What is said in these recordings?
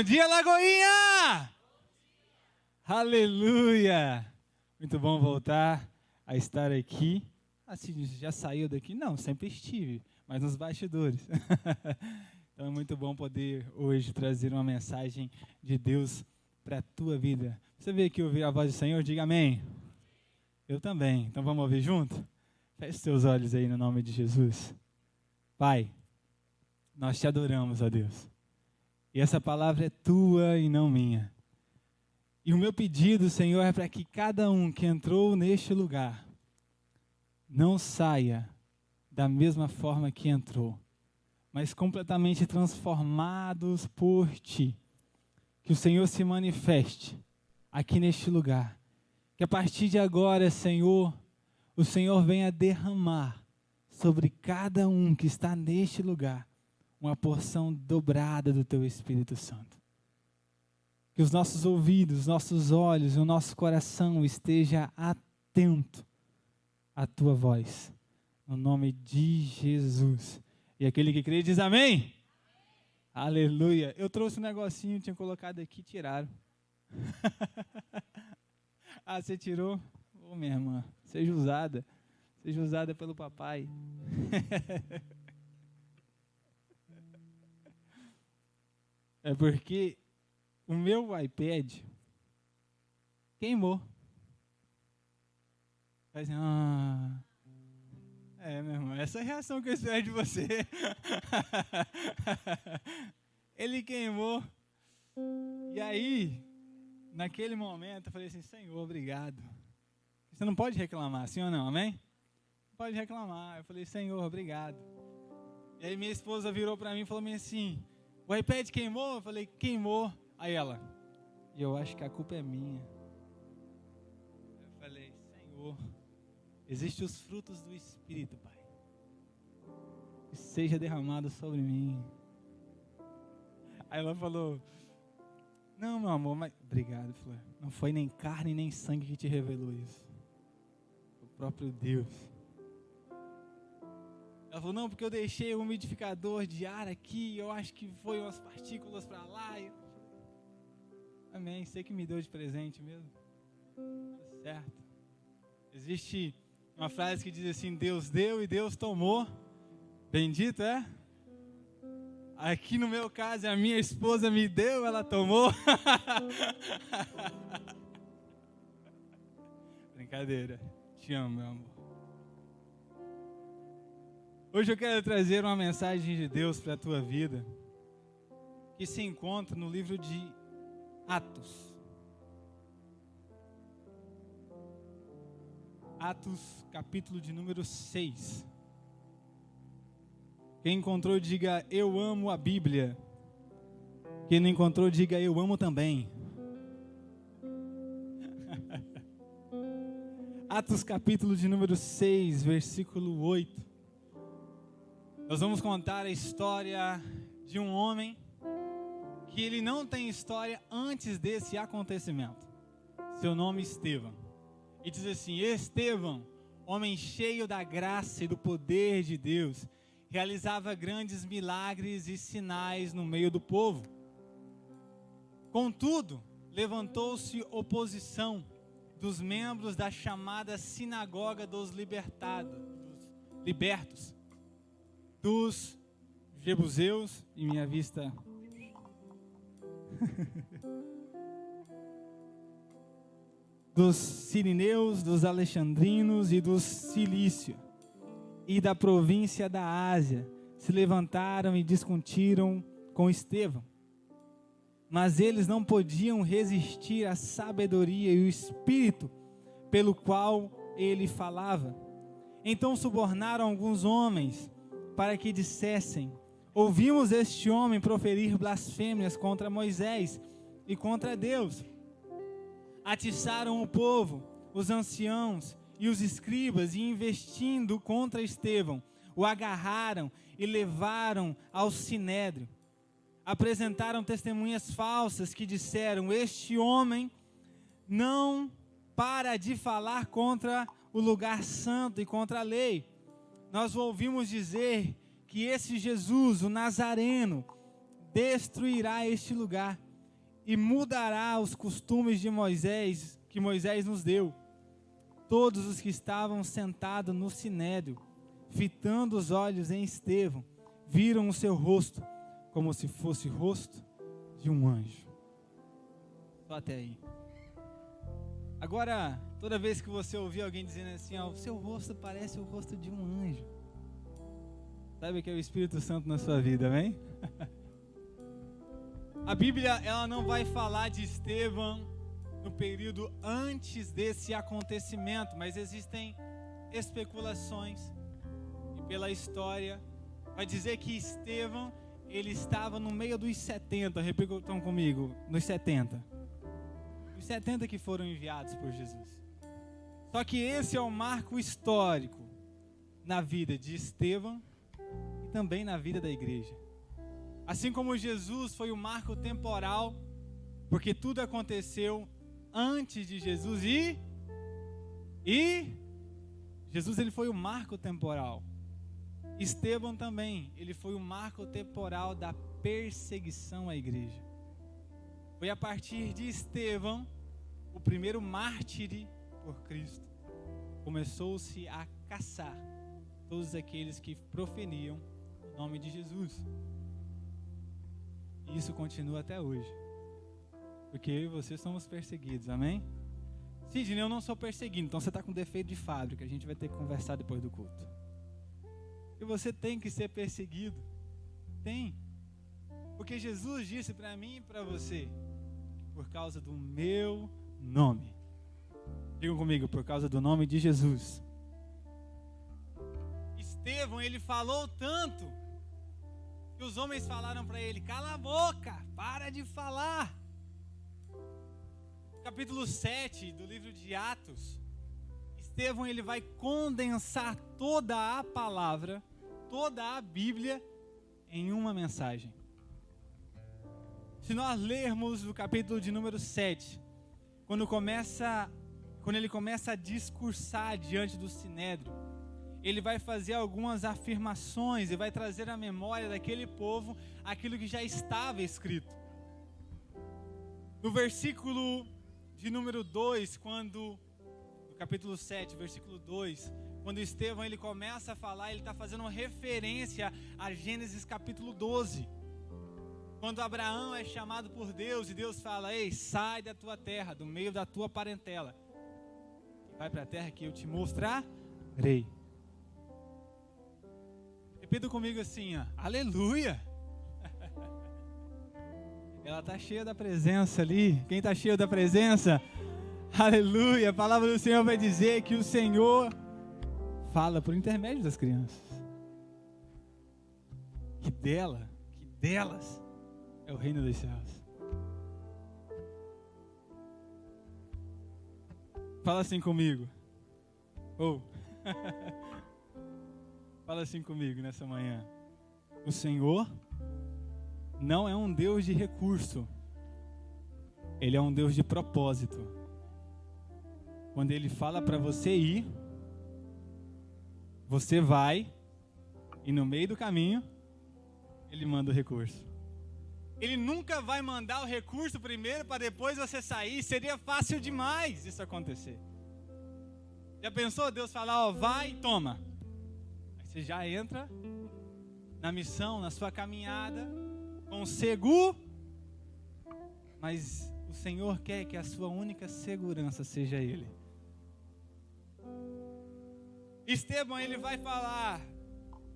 Bom dia, Lagoinha! Aleluia! Muito bom voltar a estar aqui. Assim, já saiu daqui? Não, sempre estive, mas nos bastidores. Então é muito bom poder hoje trazer uma mensagem de Deus para a tua vida. Você veio aqui ouvir a voz do Senhor? Diga amém. Eu também. Então vamos ouvir junto? Feche seus olhos aí no nome de Jesus. Pai, nós te adoramos, ó Deus. E essa palavra é tua e não minha. E o meu pedido, Senhor, é para que cada um que entrou neste lugar não saia da mesma forma que entrou, mas completamente transformados por Ti. Que o Senhor se manifeste aqui neste lugar. Que a partir de agora, Senhor, o Senhor venha derramar sobre cada um que está neste lugar uma porção dobrada do Teu Espírito Santo. Que os nossos ouvidos, nossos olhos e o nosso coração esteja atento à Tua voz. No nome de Jesus. E aquele que crê diz amém? Amém. Aleluia. Eu trouxe um negocinho, tinha colocado aqui, tiraram. Ah, você tirou? Ô, minha irmã, seja usada pelo papai. É porque o meu iPad queimou. Faz assim, meu irmão, essa é a reação que eu espero de você. Ele queimou. E aí, naquele momento, eu falei assim, Senhor, obrigado. Você não pode reclamar, sim ou não, amém? Não pode reclamar. Eu falei, Senhor, obrigado. E aí minha esposa virou para mim e falou assim, o iPad queimou? Eu falei, queimou. Aí ela, e eu acho que a culpa é minha. Eu falei, Senhor, existem os frutos do Espírito, Pai. Que seja derramado sobre mim. Aí ela falou, não, meu amor, mas... Obrigado, Flor. Não foi nem carne nem sangue que te revelou isso. Foi o próprio Deus. Ela falou, não, porque eu deixei o umidificador de ar aqui, eu acho que foi umas partículas para lá. Amém, você que me deu de presente mesmo. Tá certo. Existe uma frase que diz assim, Deus deu e Deus tomou. Bendito é? Aqui no meu caso, a minha esposa me deu, ela tomou. Brincadeira. Te amo, meu amor. Hoje eu quero trazer uma mensagem de Deus para a tua vida, que se encontra no livro de Atos. Atos, capítulo de número 6. Quem encontrou, diga, eu amo a Bíblia. Quem não encontrou, diga, eu amo também. Atos, capítulo de número 6, versículo 8. Nós vamos contar a história de um homem que ele não tem história antes desse acontecimento. Seu nome é Estevão. E diz assim, Estevão, homem cheio da graça e do poder de Deus, realizava grandes milagres e sinais no meio do povo. Contudo, levantou-se oposição dos membros da chamada sinagoga dos libertos, dos jebuseus, e minha vista... dos sirineus, dos alexandrinos e dos cilícios, e da província da Ásia, se levantaram e discutiram com Estevão. Mas eles não podiam resistir à sabedoria e o espírito pelo qual ele falava. Então subornaram alguns homens para que dissessem, ouvimos este homem proferir blasfêmias contra Moisés e contra Deus. Atiçaram o povo, os anciãos e os escribas, e investindo contra Estevão, o agarraram e levaram ao sinédrio. Apresentaram testemunhas falsas que disseram, este homem não para de falar contra o lugar santo e contra a lei. Nós ouvimos dizer que esse Jesus, o Nazareno, destruirá este lugar e mudará os costumes de Moisés, que Moisés nos deu. Todos os que estavam sentados no sinédrio, fitando os olhos em Estevão, viram o seu rosto, como se fosse o rosto de um anjo. Só até aí. Agora, toda vez que você ouvir alguém dizendo assim, o seu rosto parece o rosto de um anjo, sabe que é o Espírito Santo na sua vida, amém? A Bíblia, ela não vai falar de Estevão no período antes desse acontecimento, mas existem especulações, e pela história, vai dizer que Estevão, ele estava no meio dos 70, repitam comigo, nos 70. Os 70 que foram enviados por Jesus. Só que esse é um marco histórico na vida de Estevão e também na vida da igreja. Assim como Jesus foi um marco temporal, porque tudo aconteceu antes de Jesus e Jesus, ele foi o marco temporal. Estevão também, ele foi o marco temporal da perseguição à igreja. Foi a partir de Estevão, o primeiro mártir por Cristo, começou-se a caçar todos aqueles que proferiam o nome de Jesus. E isso continua até hoje, porque eu e você somos perseguidos, amém? Sidney, eu não sou perseguido, então você está com defeito de fábrica, a gente vai ter que conversar depois do culto. E você tem que ser perseguido, tem, porque Jesus disse para mim e para você, que por causa do meu nome, digam comigo, por causa do nome de Jesus. Estevão, ele falou tanto, que os homens falaram para ele, cala a boca, para de falar. Capítulo 7 do livro de Atos, Estevão, ele vai condensar toda a palavra, toda a Bíblia em uma mensagem. Se nós lermos o capítulo de número 7, quando ele começa a discursar diante do Sinédrio, ele vai fazer algumas afirmações e vai trazer à memória daquele povo aquilo que já estava escrito. No versículo de número 2, no capítulo 7, versículo 2, quando Estevão ele começa a falar, ele está fazendo uma referência a Gênesis capítulo 12. Quando Abraão é chamado por Deus e Deus fala, ei, sai da tua terra, do meio da tua parentela, e vai para a terra que eu te mostrarei. Repita comigo assim, aleluia. Ela está cheia da presença ali. Quem está cheio da presença? Aleluia. A palavra do Senhor vai dizer que o Senhor fala por intermédio das crianças. Que delas é o reino dos céus. Fala assim comigo. Fala assim comigo nessa manhã. O Senhor não é um Deus de recurso. Ele é um Deus de propósito. Quando Ele fala para você ir, você vai, e no meio do caminho, Ele manda o recurso. Ele nunca vai mandar o recurso primeiro para depois você sair. Seria fácil demais isso acontecer. Já pensou Deus falar, vai e toma. Aí você já entra na missão, na sua caminhada, com seguro, mas o Senhor quer que a sua única segurança seja Ele. Estevão, ele vai falar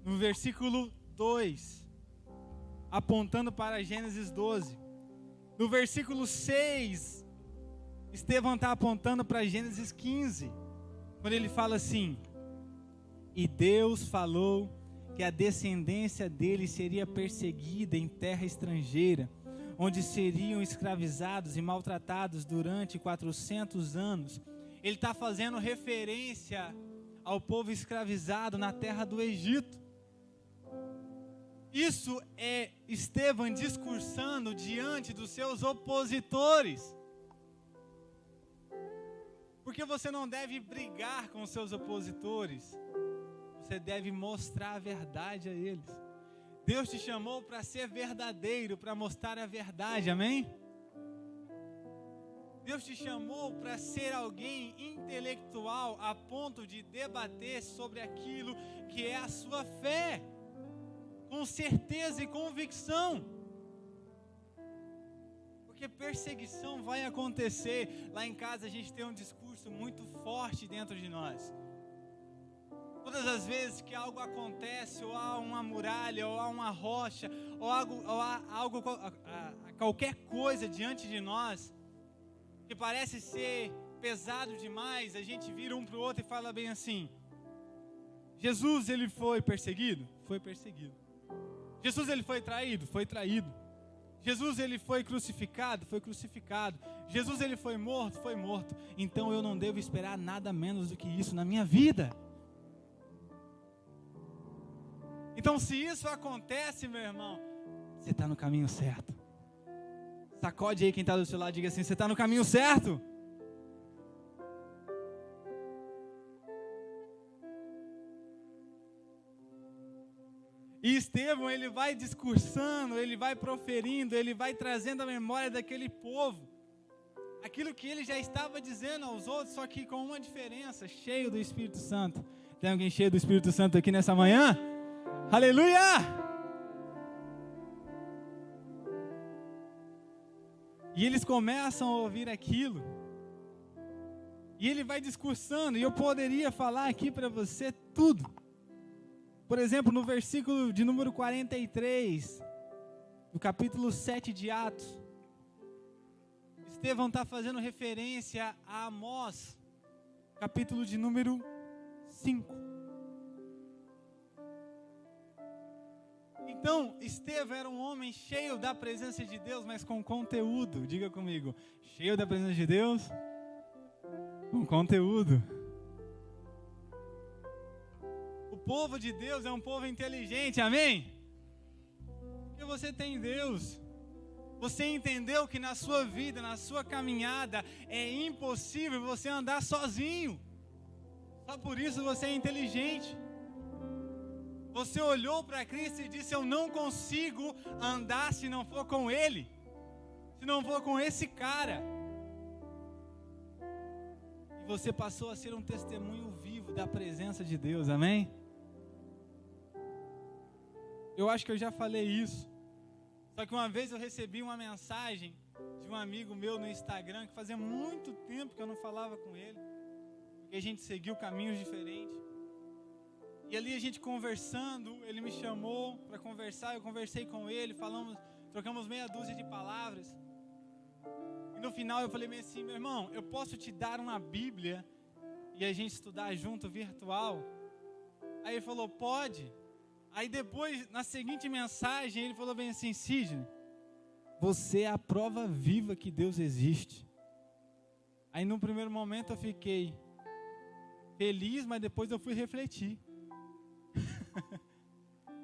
no versículo 2, apontando para Gênesis 12. No versículo 6, Estevão está apontando para Gênesis 15, quando ele fala assim, e Deus falou que a descendência dele seria perseguida em terra estrangeira, onde seriam escravizados e maltratados durante 400 anos. Ele está fazendo referência ao povo escravizado na terra do Egito. Isso é Estevão discursando diante dos seus opositores. Porque você não deve brigar com os seus opositores. Você deve mostrar a verdade a eles. Deus te chamou para ser verdadeiro, para mostrar a verdade, amém? Deus te chamou para ser alguém intelectual a ponto de debater sobre aquilo que é a sua fé, com certeza e convicção. Porque perseguição vai acontecer. Lá em casa a gente tem um discurso muito forte dentro de nós. Todas as vezes que algo acontece, ou há uma muralha, ou há uma rocha, ou há qualquer coisa diante de nós, que parece ser pesado demais, a gente vira um para o outro e fala bem assim: Jesus, ele foi perseguido? Foi perseguido. Jesus, ele foi traído? Foi traído. Jesus, ele foi crucificado? Foi crucificado. Jesus, ele foi morto? Foi morto. Então eu não devo esperar nada menos do que isso na minha vida. Então, se isso acontece, meu irmão, você está no caminho certo. Sacode aí quem está do seu lado e diga assim: você está no caminho certo. E Estevão, ele vai discursando, ele vai proferindo, ele vai trazendo a memória daquele povo, aquilo que ele já estava dizendo aos outros, só que com uma diferença: cheio do Espírito Santo. Tem alguém cheio do Espírito Santo aqui nessa manhã? Aleluia! E eles começam a ouvir aquilo, e ele vai discursando, e eu poderia falar aqui para você tudo. Por exemplo, no versículo de número 43, no capítulo 7 de Atos, Estevão está fazendo referência a Amós, capítulo de número 5. Então, Estevão era um homem cheio da presença de Deus, mas com conteúdo. Diga comigo: cheio da presença de Deus, com conteúdo. O povo de Deus é um povo inteligente, amém? Porque você tem Deus. Você entendeu que na sua vida, na sua caminhada, é impossível você andar sozinho. Só por isso você é inteligente. Você olhou para Cristo e disse: eu não consigo andar se não for com Ele, se não for com esse cara. E você passou a ser um testemunho vivo da presença de Deus, amém? Eu acho que eu já falei isso. Só que uma vez eu recebi uma mensagem de um amigo meu no Instagram, que fazia muito tempo que eu não falava com ele, porque a gente seguiu caminhos diferentes. E ali a gente conversando, ele me chamou para conversar, eu conversei com ele, trocamos meia dúzia de palavras. E no final eu falei assim: meu irmão, eu posso te dar uma Bíblia e a gente estudar junto, virtual? Aí ele falou: pode. Aí depois, na seguinte mensagem, ele falou bem assim: Sidney, você é a prova viva que Deus existe. Aí no primeiro momento eu fiquei feliz, mas depois eu fui refletir.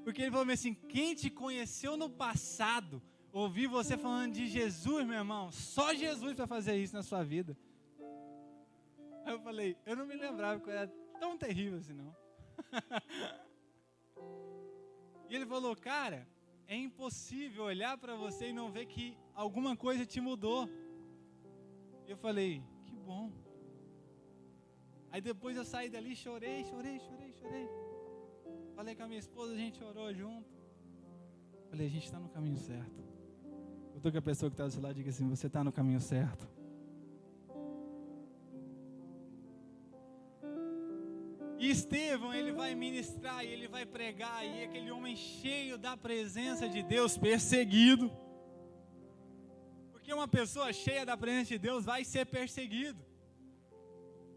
Porque ele falou assim: quem te conheceu no passado, ouvir você falando de Jesus, meu irmão, só Jesus vai fazer isso na sua vida. Aí eu falei: eu não me lembrava que eu era tão terrível assim não. E ele falou: cara, é impossível olhar para você e não ver que alguma coisa te mudou. E eu falei: que bom. Aí depois eu saí dali, chorei. Falei com a minha esposa, a gente chorou junto. Falei: a gente está no caminho certo. Eu estou com a pessoa que está do seu lado e diga assim: você está no caminho certo. E Estevão, ele vai ministrar e ele vai pregar, e aquele homem cheio da presença de Deus, perseguido. Porque uma pessoa cheia da presença de Deus vai ser perseguido.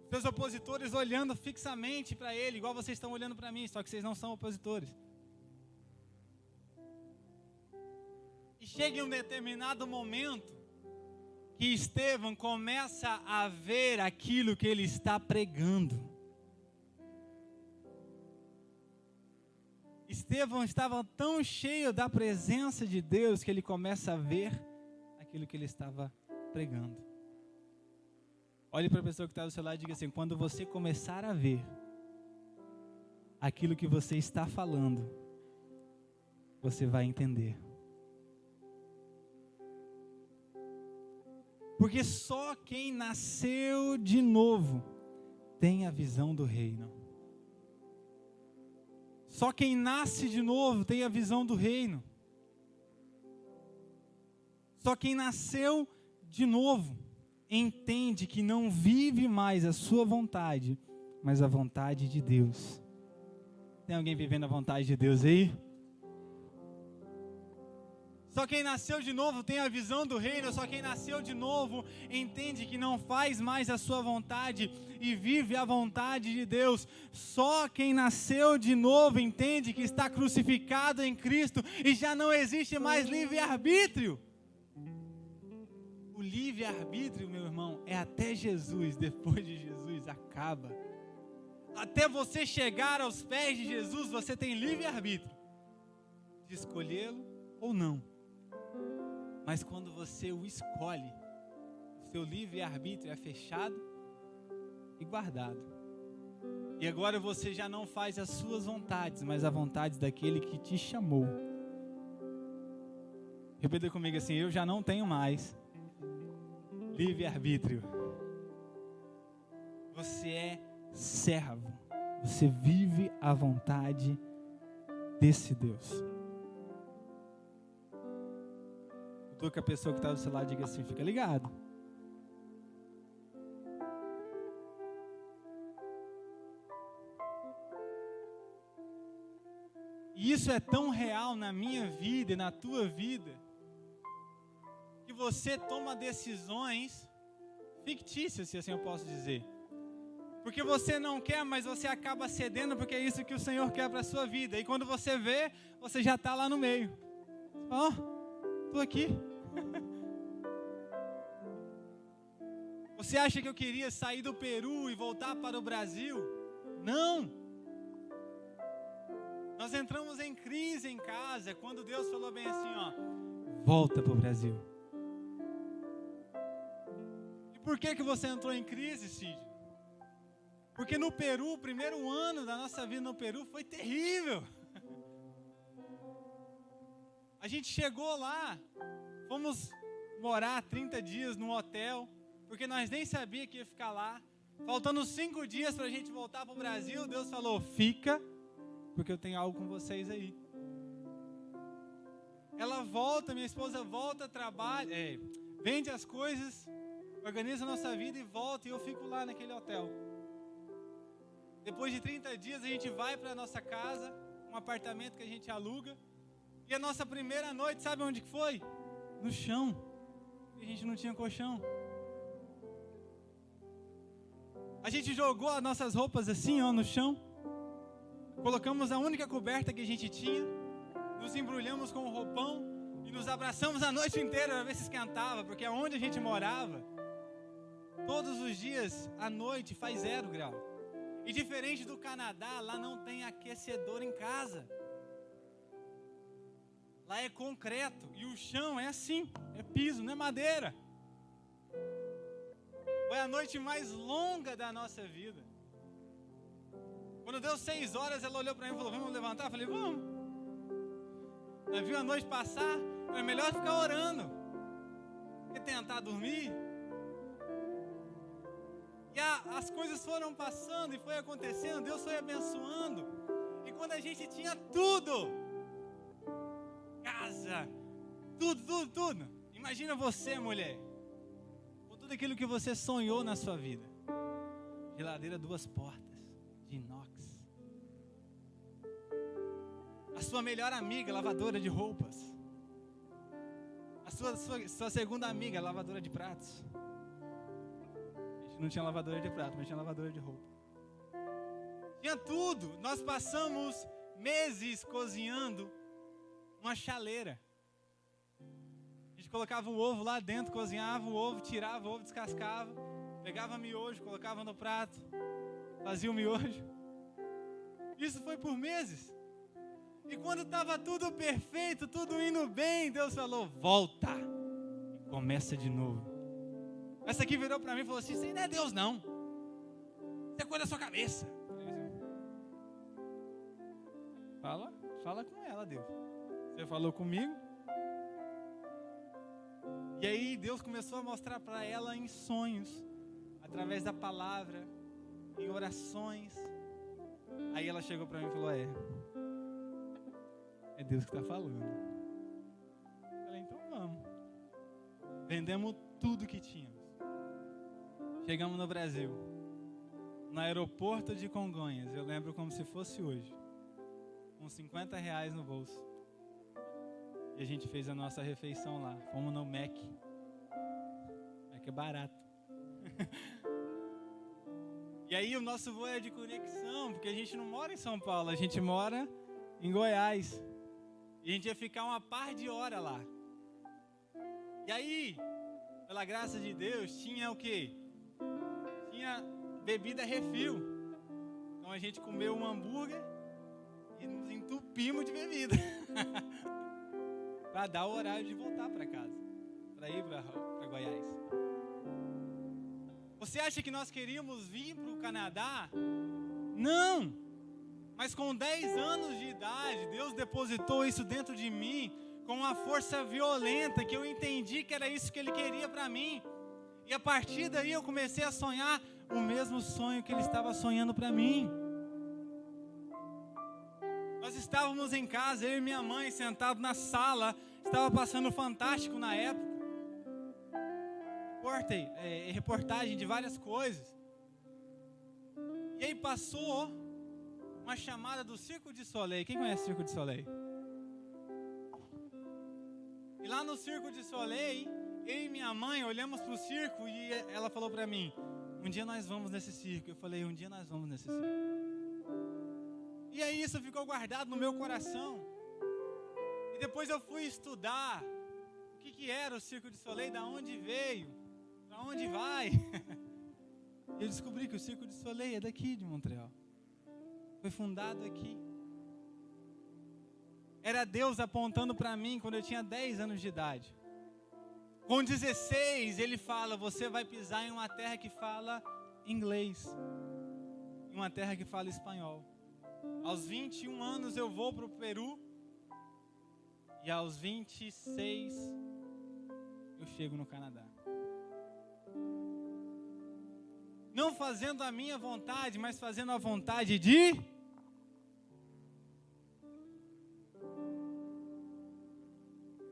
Seus opositores olhando fixamente para ele, igual vocês estão olhando para mim, só que vocês não são opositores. E chega em um determinado momento que Estevão começa a ver aquilo que ele está pregando. Estevão estava tão cheio da presença de Deus que ele começa a ver aquilo que ele estava pregando. Olhe para a pessoa que está do seu lado e diga assim: quando você começar a ver aquilo que você está falando, você vai entender. Porque só quem nasceu de novo tem a visão do reino. Só quem nasce de novo tem a visão do reino. Só quem nasceu de novo entende que não vive mais a sua vontade, mas a vontade de Deus. Tem alguém vivendo a vontade de Deus aí? Só quem nasceu de novo tem a visão do reino. Só quem nasceu de novo entende que não faz mais a sua vontade e vive a vontade de Deus. Só quem nasceu de novo entende que está crucificado em Cristo e já não existe mais livre-arbítrio. O livre-arbítrio, meu irmão, é até Jesus. Depois de Jesus acaba. Até você chegar aos pés de Jesus, você tem livre-arbítrio de escolhê-lo ou não. Mas quando você o escolhe, o seu livre-arbítrio é fechado e guardado. E agora você já não faz as suas vontades, mas a vontade daquele que te chamou. Repita comigo assim: eu já não tenho mais livre-arbítrio. Você é servo. Você vive a vontade desse Deus. Que a pessoa que está do seu lado diga assim: fica ligado. E isso é tão real na minha vida e na tua vida, que você toma decisões fictícias, se assim eu posso dizer. Porque você não quer, mas você acaba cedendo, porque é isso que o Senhor quer para a sua vida. E quando você vê, você já está lá no meio. Ó, estou aqui. Você acha que eu queria sair do Peru e voltar para o Brasil? Não. Nós entramos em crise em casa, quando Deus falou bem assim, ó: volta para o Brasil. E por que você entrou em crise, Cid? Porque no Peru, o primeiro ano da nossa vida no Peru foi terrível. A gente chegou lá, fomos morar 30 dias num hotel, porque nós nem sabíamos que ia ficar lá. Faltando 5 dias para a gente voltar para o Brasil, Deus falou: fica, porque eu tenho algo com vocês aí. Ela volta, minha esposa volta, trabalha, vende as coisas, organiza a nossa vida e volta, e eu fico lá naquele hotel. Depois de 30 dias a gente vai para a nossa casa, um apartamento que a gente aluga, e a nossa primeira noite, sabe onde que foi? No chão, porque a gente não tinha colchão. A gente jogou as nossas roupas assim, ó, no chão, colocamos a única coberta que a gente tinha, nos embrulhamos com o roupão e nos abraçamos a noite inteira para ver se esquentava, porque onde a gente morava, todos os dias à noite faz 0 grau. E diferente do Canadá, lá não tem aquecedor em casa. Lá é concreto e o chão é assim, é piso, não é madeira. Foi a noite mais longa da nossa vida. Quando deu 6 horas, ela olhou para mim e falou: vamos levantar? Eu falei: vamos. Ela viu a noite passar, é melhor ficar orando que tentar dormir. E as coisas foram passando e foi acontecendo, Deus foi abençoando. E quando a gente tinha tudo, casa, tudo. Imagina você, mulher, com tudo aquilo que você sonhou na sua vida. Geladeira 2 portas, de inox. A sua melhor amiga, lavadora de roupas. A sua segunda amiga, lavadora de pratos. Não tinha lavadora de prato, mas tinha lavadora de roupa. Tinha tudo. Nós passamos meses cozinhando uma chaleira. A gente colocava o ovo lá dentro, cozinhava o ovo, tirava o ovo, descascava, pegava miojo, colocava no prato, fazia o miojo. Isso foi por meses. E quando estava tudo perfeito, tudo indo bem, Deus falou: volta e começa de novo. Essa aqui virou para mim e falou assim: isso aí não é Deus não, isso é coisa da sua cabeça. Fala com ela, Deus. Você falou comigo. E aí Deus começou a mostrar para ela em sonhos, através da palavra, em orações. Aí ela chegou para mim e falou, é Deus que está falando. Eu falei, então vamos. Vendemos tudo que tínhamos. Chegamos no Brasil, no aeroporto de Congonhas, eu lembro como se fosse hoje, com R$50 no bolso. E a gente fez a nossa refeição lá. Fomos no Mac. Mac é barato. E aí o nosso voo é de conexão, porque a gente não mora em São Paulo, a gente mora em Goiás. E a gente ia ficar uma par de hora lá. E aí, pela graça de Deus, tinha o quê? Tinha bebida refil. Então a gente comeu um hambúrguer e nos entupimos de bebida. Para dar o horário de voltar para casa, para ir para Goiás. Você acha que nós queríamos vir para o Canadá? Não! Mas com 10 anos de idade, Deus depositou isso dentro de mim com uma força violenta, que eu entendi que era isso que Ele queria para mim. E a partir daí eu comecei a sonhar o mesmo sonho que Ele estava sonhando para mim. Nós estávamos em casa, eu e minha mãe, sentados na sala, estava passando Fantástico na época. Reportagem de várias coisas. E aí passou uma chamada do Cirque du Soleil. Quem conhece o Cirque du Soleil? E lá no Cirque du Soleil, eu e minha mãe olhamos para o circo e ela falou para mim, um dia nós vamos nesse circo. Eu falei, um dia nós vamos nesse circo. E aí isso ficou guardado no meu coração. E depois eu fui estudar o que era o Cirque du Soleil, da onde veio, para onde vai. E eu descobri que o Cirque du Soleil é daqui de Montreal. Foi fundado aqui. Era Deus apontando para mim quando eu tinha 10 anos de idade. Com 16 ele fala, você vai pisar em uma terra que fala inglês, em uma terra que fala espanhol. Aos 21 anos eu vou para o Peru. E aos 26 eu chego no Canadá. Não fazendo a minha vontade, mas fazendo a vontade de...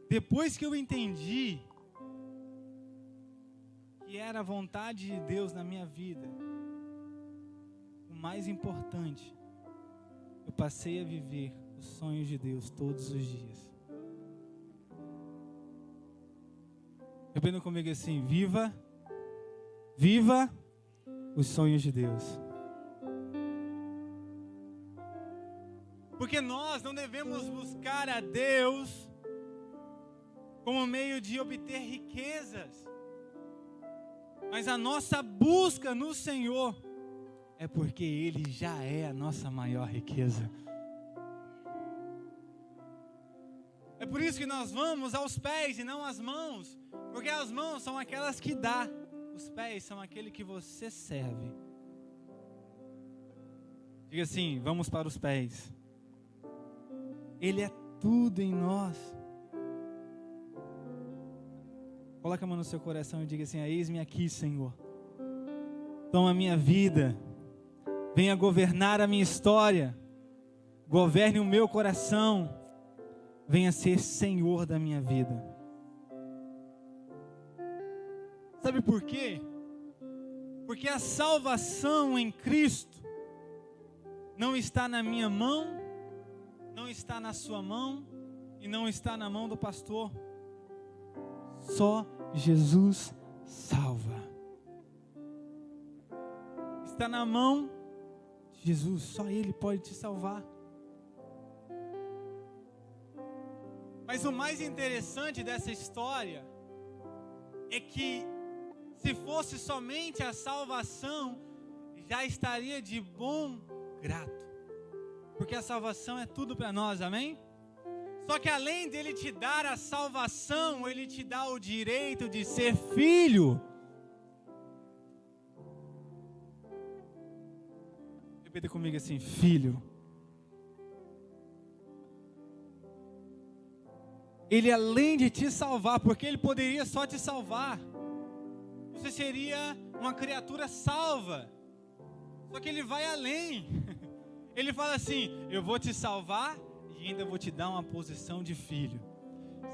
Depois que eu entendi que era a vontade de Deus na minha vida, o mais importante, eu passei a viver os sonhos de Deus todos os dias. Repita comigo assim, viva os sonhos de Deus. Porque nós não devemos buscar a Deus como meio de obter riquezas, mas a nossa busca no Senhor é porque Ele já é a nossa maior riqueza. É por isso que nós vamos aos pés e não às mãos, porque as mãos são aquelas que dá, os pés são aquele que você serve. Diga assim, vamos para os pés. Ele é tudo em nós. Coloca a mão no seu coração e diga assim, eis-me aqui, Senhor. Toma a minha vida, venha governar a minha história, governe o meu coração, venha ser Senhor da minha vida. Sabe por quê? Porque a salvação em Cristo não está na minha mão, não está na sua mão e não está na mão do pastor. Só Jesus salva. Está na mão de Jesus, só Ele pode te salvar. Mas o mais interessante dessa história é que se fosse somente a salvação, já estaria de bom grado. Porque a salvação é tudo para nós, amém? Só que além dele te dar a salvação, ele te dá o direito de ser filho. Repita comigo assim, filho. Ele além de te salvar, porque Ele poderia só te salvar, você seria uma criatura salva. Só que Ele vai além. Ele fala assim: eu vou te salvar e ainda vou te dar uma posição de filho.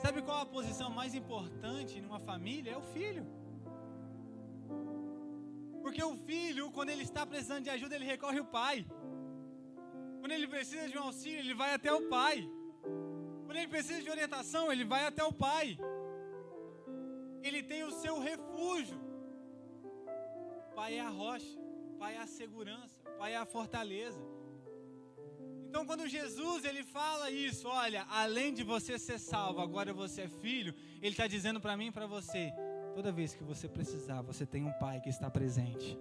Sabe qual a posição mais importante numa família? É o filho. Porque o filho, quando ele está precisando de ajuda, ele recorre ao pai. Quando ele precisa de um auxílio, ele vai até o pai. Quando ele precisa de orientação, ele vai até o pai. Ele tem o seu refúgio. O pai é a rocha, o pai é a segurança, o pai é a fortaleza. Então quando Jesus ele fala isso, olha, além de você ser salvo, agora você é filho, Ele está dizendo para mim e para você, toda vez que você precisar, você tem um pai que está presente.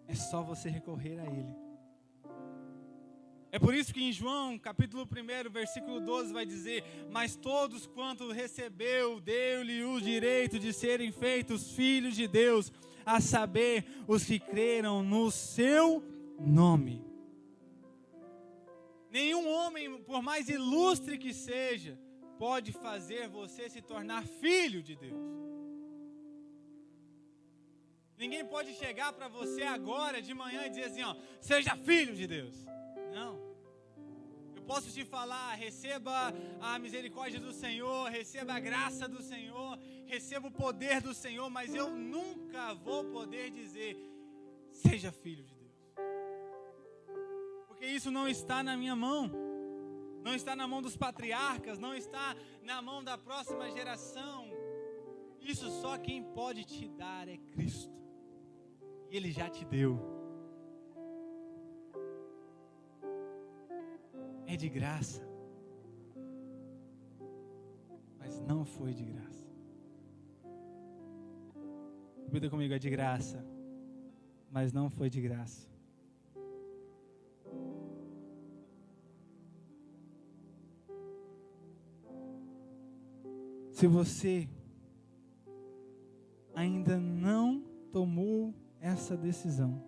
É só você recorrer a Ele. É por isso que em João, capítulo 1, versículo 12, vai dizer: mas todos quanto recebeu, deu-lhe o direito de serem feitos filhos de Deus, a saber, os que creram no seu nome. Nenhum homem, por mais ilustre que seja, pode fazer você se tornar filho de Deus. Ninguém pode chegar para você agora, de manhã, e dizer assim, ó, seja filho de Deus. Não. Eu posso te falar, receba a misericórdia do Senhor, receba a graça do Senhor, receba o poder do Senhor, mas eu nunca vou poder dizer, seja filho de Deus. Porque isso não está na minha mão. Não está na mão dos patriarcas, não está na mão da próxima geração. Isso só quem pode te dar é Cristo. E Ele já te deu. É de graça. Mas não foi de graça. Repita comigo, é de graça. Mas não foi de graça. Se você ainda não tomou essa decisão,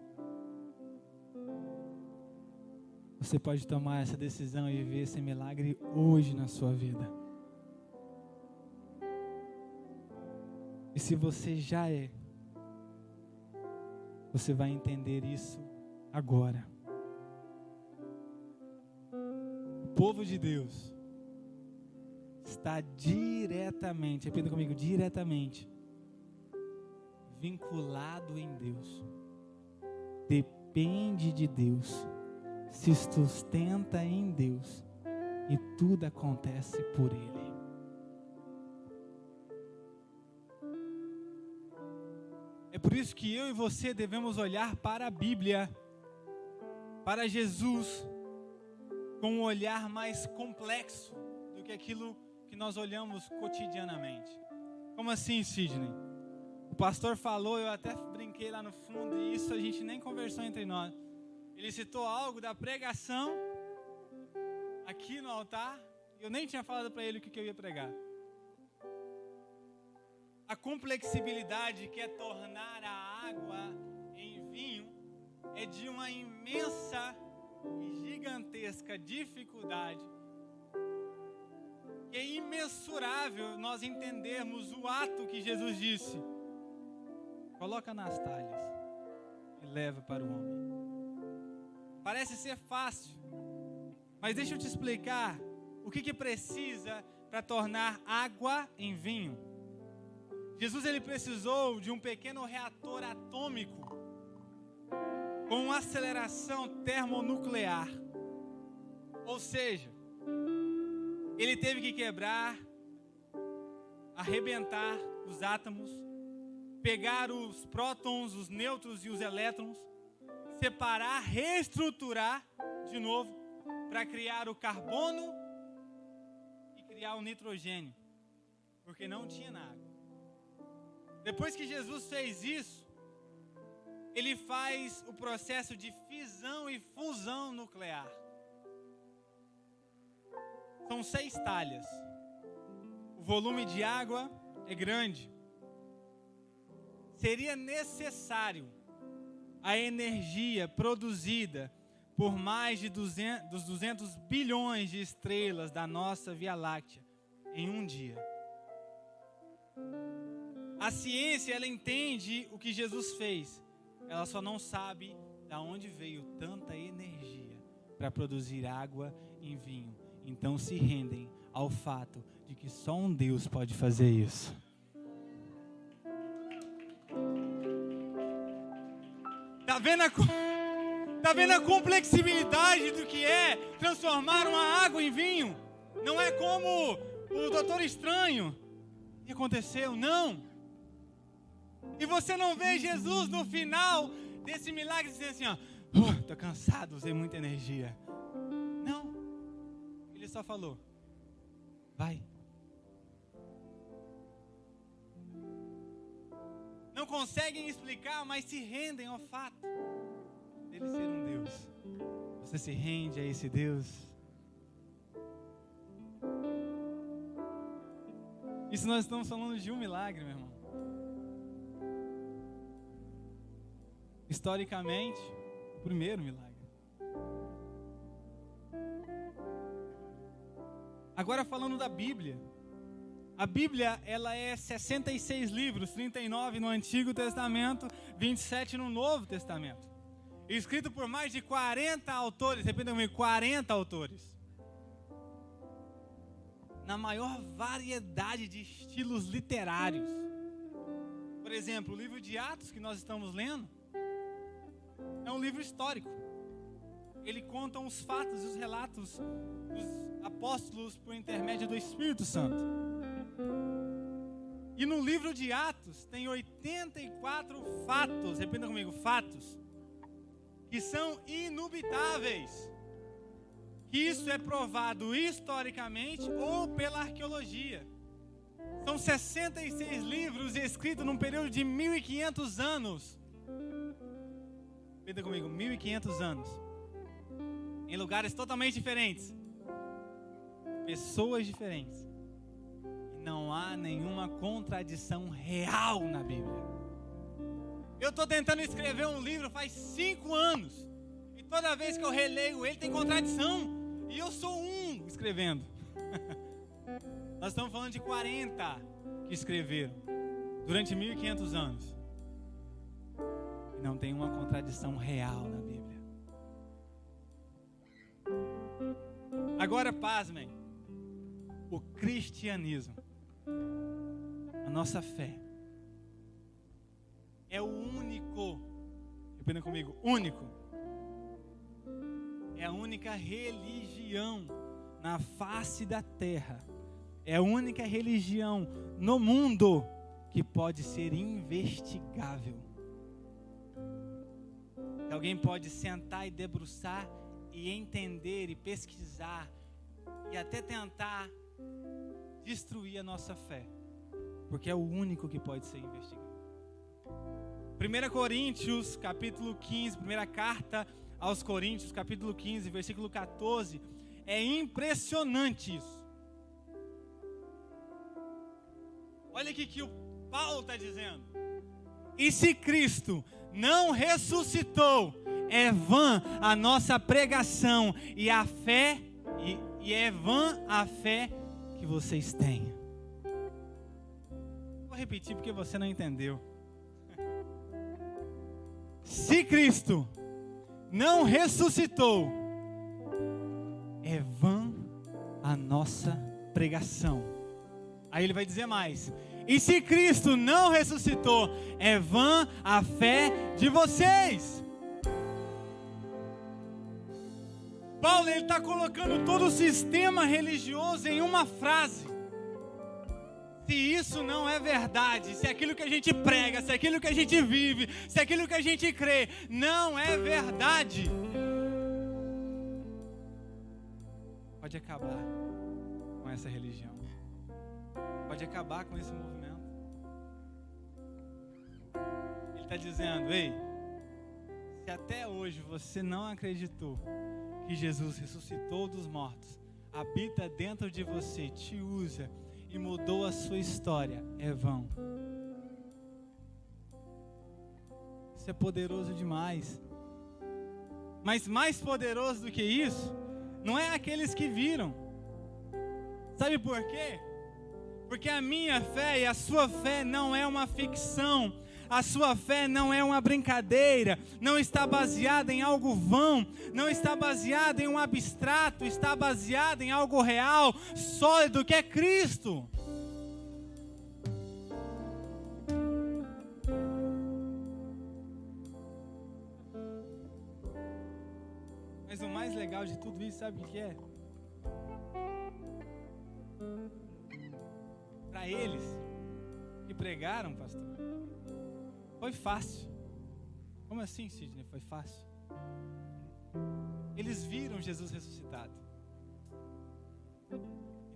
você pode tomar essa decisão e viver esse milagre hoje na sua vida. E se você já é, você vai entender isso agora. O povo de Deus está diretamente, repita comigo, diretamente vinculado em Deus, depende de Deus, se sustenta em Deus e tudo acontece por Ele. É por isso que eu e você devemos olhar para a Bíblia, para Jesus, com um olhar mais complexo do que aquilo que nós olhamos cotidianamente. Como assim, Sidney? O pastor falou, eu até brinquei lá no fundo, e isso a gente nem conversou entre nós. Ele citou algo da pregação aqui no altar, e eu nem tinha falado para ele o que eu ia pregar. A complexibilidade que é tornar a água em vinho é de uma imensa e gigantesca dificuldade. É imensurável nós entendermos o ato que Jesus disse. Coloca nas talhas e leva para o homem. Parece ser fácil, mas deixa eu te explicar o que precisa para tornar água em vinho. Jesus ele precisou de um pequeno reator atômico com aceleração termonuclear. Ou seja, ele teve que quebrar, arrebentar os átomos, pegar os prótons, os nêutrons e os elétrons, separar, reestruturar de novo para criar o carbono e criar o nitrogênio, porque não tinha na água. Depois que Jesus fez isso, ele faz o processo de fissão e fusão nuclear. São 6 talhas. O volume de água é grande. Seria necessário a energia produzida por mais de 200 bilhões de estrelas da nossa Via Láctea em um dia. A ciência, ela entende o que Jesus fez. Ela só não sabe de onde veio tanta energia para produzir água em vinho. Então se rendem ao fato de que só um Deus pode fazer isso. Tá vendo a complexibilidade do que é transformar uma água em vinho? Não é como o Doutor Estranho. O que aconteceu? Não. E você não vê Jesus no final desse milagre dizendo assim, ó, tô cansado, usei muita energia. Não. Ele só falou, vai. Não conseguem explicar, mas se rendem ao fato dele ser um Deus. Você se rende a esse Deus? Isso nós estamos falando de um milagre, meu irmão. Historicamente, o primeiro milagre. Agora falando da Bíblia. A Bíblia, ela é 66 livros, 39 no Antigo Testamento, 27 no Novo Testamento. Escrito por mais de 40 autores, repita comigo, 40 autores. Na maior variedade de estilos literários. Por exemplo, o livro de Atos que nós estamos lendo é um livro histórico. Ele conta os fatos e os relatos dos apóstolos por intermédio do Espírito Santo. E no livro de Atos tem 84 fatos, repita comigo, fatos, que são inubitáveis. Isso é provado historicamente ou pela arqueologia. São 66 livros escritos num período de 1.500 anos. Repita comigo, 1.500 anos. Em lugares totalmente diferentes. Pessoas diferentes. E não há nenhuma contradição real na Bíblia. Eu estou tentando escrever um livro faz 5 anos. E toda vez que eu releio ele tem contradição. E eu sou um escrevendo. Nós estamos falando de 40 que escreveram durante 1.500 anos. E não tem uma contradição real na Bíblia. Agora, pasmem. O cristianismo, a nossa fé, é o único, repita comigo, único. É a única religião na face da terra. É a única religião no mundo que pode ser investigável. Que alguém pode sentar e debruçar e entender e pesquisar e até tentar destruir a nossa fé. Porque é o único que pode ser investigado. 1 Coríntios, capítulo 15, primeira carta aos Coríntios, capítulo 15, versículo 14, é impressionante isso. Olha aqui que o Paulo está dizendo. E se Cristo não ressuscitou, é vã a nossa pregação e a fé, e é vã a fé que vocês têm. Vou repetir porque você não entendeu. Se Cristo não ressuscitou, é vã a nossa pregação. Aí ele vai dizer mais. E se Cristo não ressuscitou, é vã a fé de vocês. Paulo está colocando todo o sistema religioso em uma frase. Se isso não é verdade, se aquilo que a gente prega, se aquilo que a gente vive, se aquilo que a gente crê não é verdade, pode acabar com essa religião. Pode acabar com esse movimento. Ele está dizendo, ei, se até hoje você não acreditou que Jesus ressuscitou dos mortos, habita dentro de você, te usa e mudou a sua história, é vão. Isso é poderoso demais. Mas mais poderoso do que isso, não é aqueles que viram. Sabe por quê? Porque a minha fé e a sua fé não é uma ficção. A sua fé não é uma brincadeira, não está baseada em algo vão, não está baseada em um abstrato, está baseada em algo real, sólido, que é Cristo. Mas o mais legal de tudo isso, sabe o que é? Para eles que pregaram, pastor, foi fácil. Como assim, Sidney? Foi fácil? Eles viram Jesus ressuscitado.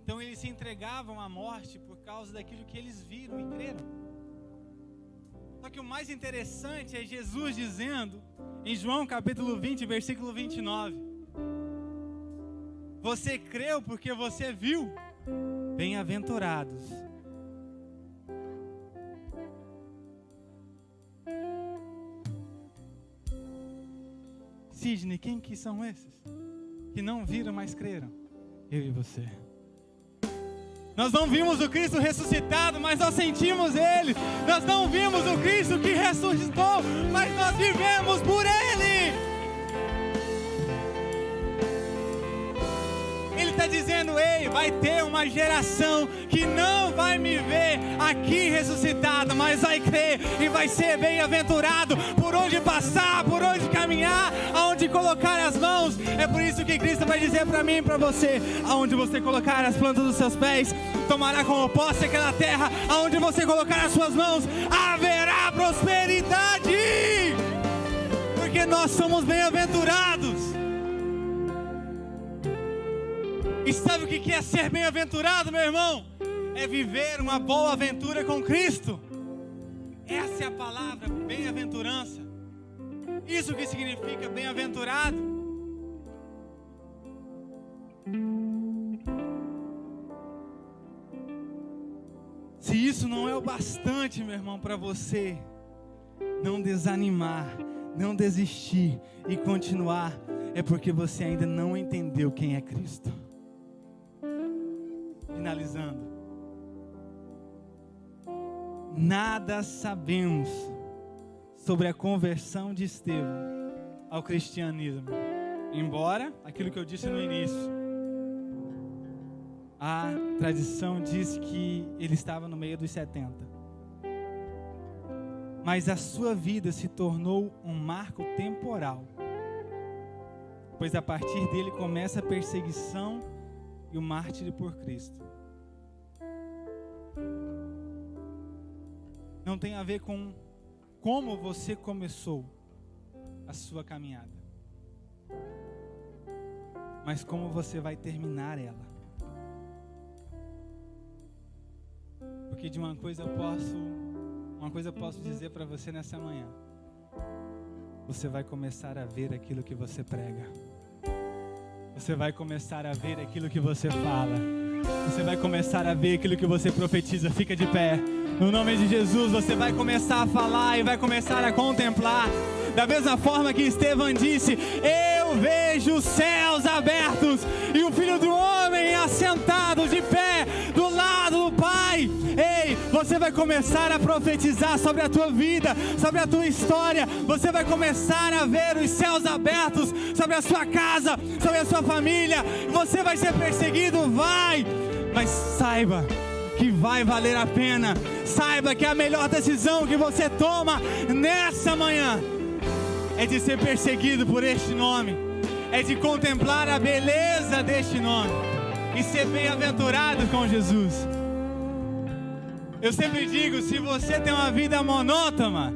Então eles se entregavam à morte por causa daquilo que eles viram e creram. Só que o mais interessante é Jesus dizendo, em João capítulo 20, versículo 29, você creu porque você viu? Bem-aventurados. Sidney, quem que são esses? Que não viram, mas creram. Eu e você. Nós não vimos o Cristo ressuscitado, mas nós sentimos Ele. Nós não vimos o Cristo que ressuscitou, mas nós vivemos por Ele. Ele está dizendo, ei, vai ter uma geração que não vai me ver aqui ressuscitado, mas vai crer e vai ser bem-aventurado por onde passar, por onde caminhar, aonde colocar as mãos. É por isso que Cristo vai dizer para mim e para você, aonde você colocar as plantas dos seus pés, tomará como posse aquela terra, aonde você colocar as suas mãos, haverá prosperidade, porque nós somos bem-aventurados. E sabe o que é ser bem-aventurado, meu irmão? É viver uma boa aventura com Cristo. Essa é a palavra, bem-aventurança. Isso que significa bem-aventurado. Se isso não é o bastante, meu irmão, para você não desanimar, não desistir e continuar, é porque você ainda não entendeu quem é Cristo. Finalizando, nada sabemos sobre a conversão de Estevão ao cristianismo, embora aquilo que eu disse no início, a tradição diz que ele estava no meio dos 70, mas a sua vida se tornou um marco temporal, pois a partir dele começa a perseguição e o mártir por Cristo. Não tem a ver com como você começou a sua caminhada, mas como você vai terminar ela. Porque de uma coisa eu posso dizer para você nessa manhã: você vai começar a ver aquilo que você prega. Você vai começar a ver aquilo que você fala. Você vai começar a ver aquilo que você profetiza. Fica de pé. No nome de Jesus, você vai começar a falar e vai começar a contemplar. Da mesma forma que Estevão disse, eu vejo os céus abertos e o Filho do Homem assentado de pé do lado do Pai. Ei, você vai começar a profetizar sobre a tua vida, sobre a tua história. Você vai começar a ver os céus abertos sobre a sua casa, sobre a sua família. Você vai ser perseguido, vai, mas saiba que vai valer a pena. Saiba que a melhor decisão que você toma nessa manhã é de ser perseguido por este nome, é de contemplar a beleza deste nome e ser bem-aventurado com Jesus. Eu sempre digo, se você tem uma vida monótona,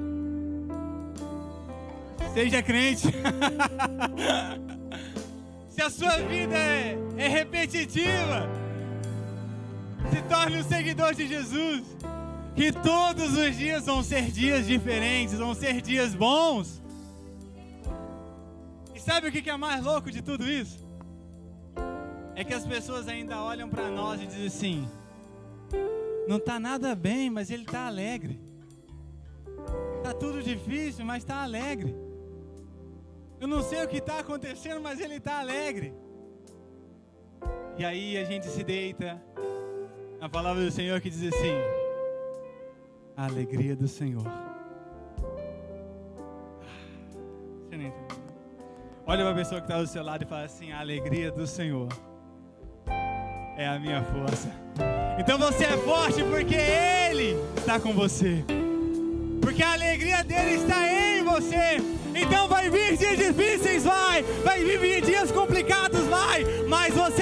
seja crente. Se a sua vida é repetitiva, se torne um seguidor de Jesus. Que todos os dias vão ser dias diferentes, vão ser dias bons. E sabe o que é mais louco de tudo isso? É que as pessoas ainda olham para nós e dizem assim, não está nada bem, mas ele está alegre. Está tudo difícil, mas está alegre. Eu não sei o que está acontecendo, mas ele está alegre. E aí a gente se deita. A palavra do Senhor que diz assim: a alegria do Senhor. Você não entendeu? Olha para a pessoa que está do seu lado e fala assim: a alegria do Senhor é a minha força. Então você é forte porque Ele está com você. Porque a alegria dele está em você. Então vai vir dias difíceis, vai vir dias complicados, mas você